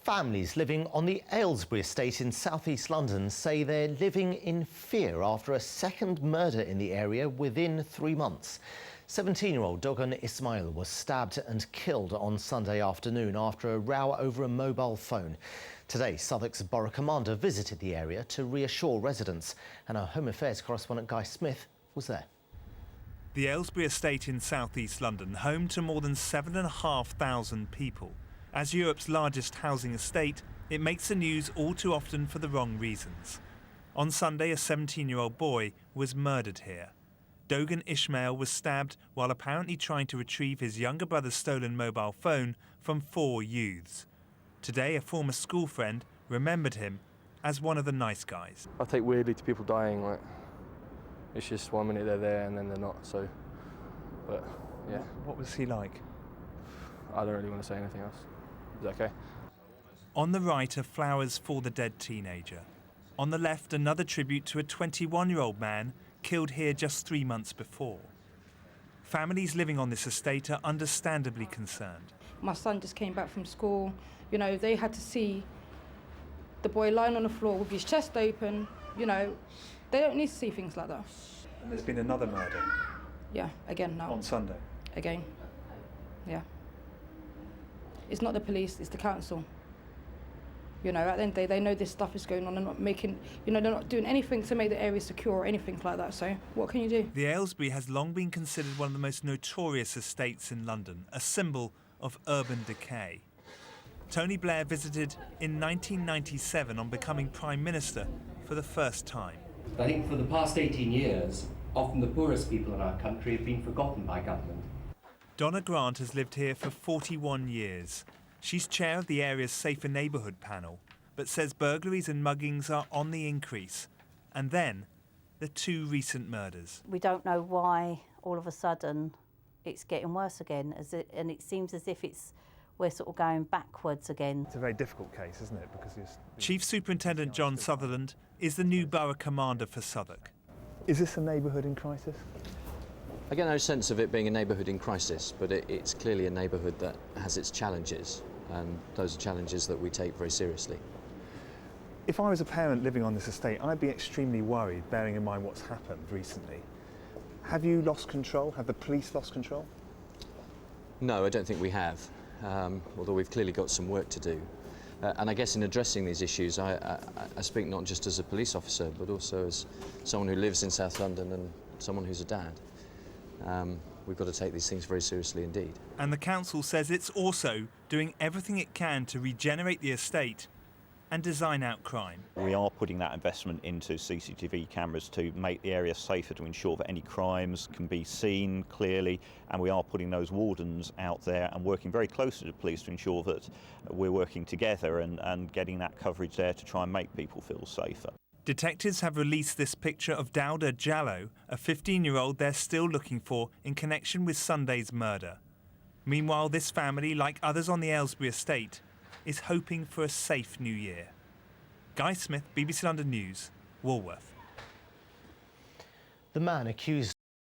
Families living on the Aylesbury estate in southeast London say they're living in fear after a second murder in the area within 3 months. 17-year-old Dogan Ismail was stabbed and killed on Sunday afternoon after a row over a mobile phone. Today, Southwark's borough commander visited the area to reassure residents, and our Home Affairs correspondent Guy Smith was there. The Aylesbury estate in southeast London, home to more than 7,500 people. As Europe's largest housing estate, it makes the news all too often for the wrong reasons. On Sunday, a 17-year-old boy was murdered here. Dogan Ismail was stabbed while apparently trying to retrieve his younger brother's stolen mobile phone from 4 youths. Today, a former school friend remembered him as one of the nice guys. I take weirdly to people dying, like, it's just 1 minute they're there and then they're not, so, but, yeah. What was he like? I don't really want to say anything else. Is that okay? On the right are flowers for the dead teenager. On the left, another tribute to a 21-year-old man killed here just 3 months before. Families living on this estate are understandably concerned. My son just came back from school. You know, they had to see the boy lying on the floor with his chest open. You know, they don't need to see things like that. And there's been another murder. Yeah, again now. On Sunday. Again, yeah. It's not the police, it's the council. You know, at the end of the day, they know this stuff is going on. They're not making, you know, they're not doing anything to make the area secure or anything like that. So what can you do? The Aylesbury has long been considered one of the most notorious estates in London, a symbol of urban decay. Tony Blair visited in 1997 on becoming Prime Minister for the first time. I think for the past 18 years, often the poorest people in our country have been forgotten by government. Donna Grant has lived here for 41 years. She's chair of the area's Safer Neighbourhood panel, but says burglaries and muggings are on the increase. And then, the 2 recent murders. We don't know why all of a sudden it's getting worse again, and it seems as if we're sort of going backwards again. It's a very difficult case, isn't it? Because Chief Superintendent John Sutherland is the new borough commander for Southwark. Is this a neighbourhood in crisis? I get no sense of it being a neighbourhood in crisis, but it's clearly a neighbourhood that has its challenges, and those are challenges that we take very seriously. If I was a parent living on this estate, I'd be extremely worried, bearing in mind what's happened recently. Have you lost control? Have the police lost control? No, I don't think we have, although we've clearly got some work to do. And I guess in addressing these issues, I speak not just as a police officer, but also as someone who lives in South London and someone who's a dad. We've got to take these things very seriously indeed. And the council says it's also doing everything it can to regenerate the estate and design out crime. We are putting that investment into CCTV cameras to make the area safer, to ensure that any crimes can be seen clearly, and we are putting those wardens out there and working very closely with the police to ensure that we're working together and getting that coverage there to try and make people feel safer. Detectives have released this picture of Dawda Jallow, a 15-year-old they're still looking for in connection with Sunday's murder. Meanwhile, this family, like others on the Aylesbury estate, is hoping for a safe new year. Guy Smith, BBC London News, Walworth. The man accused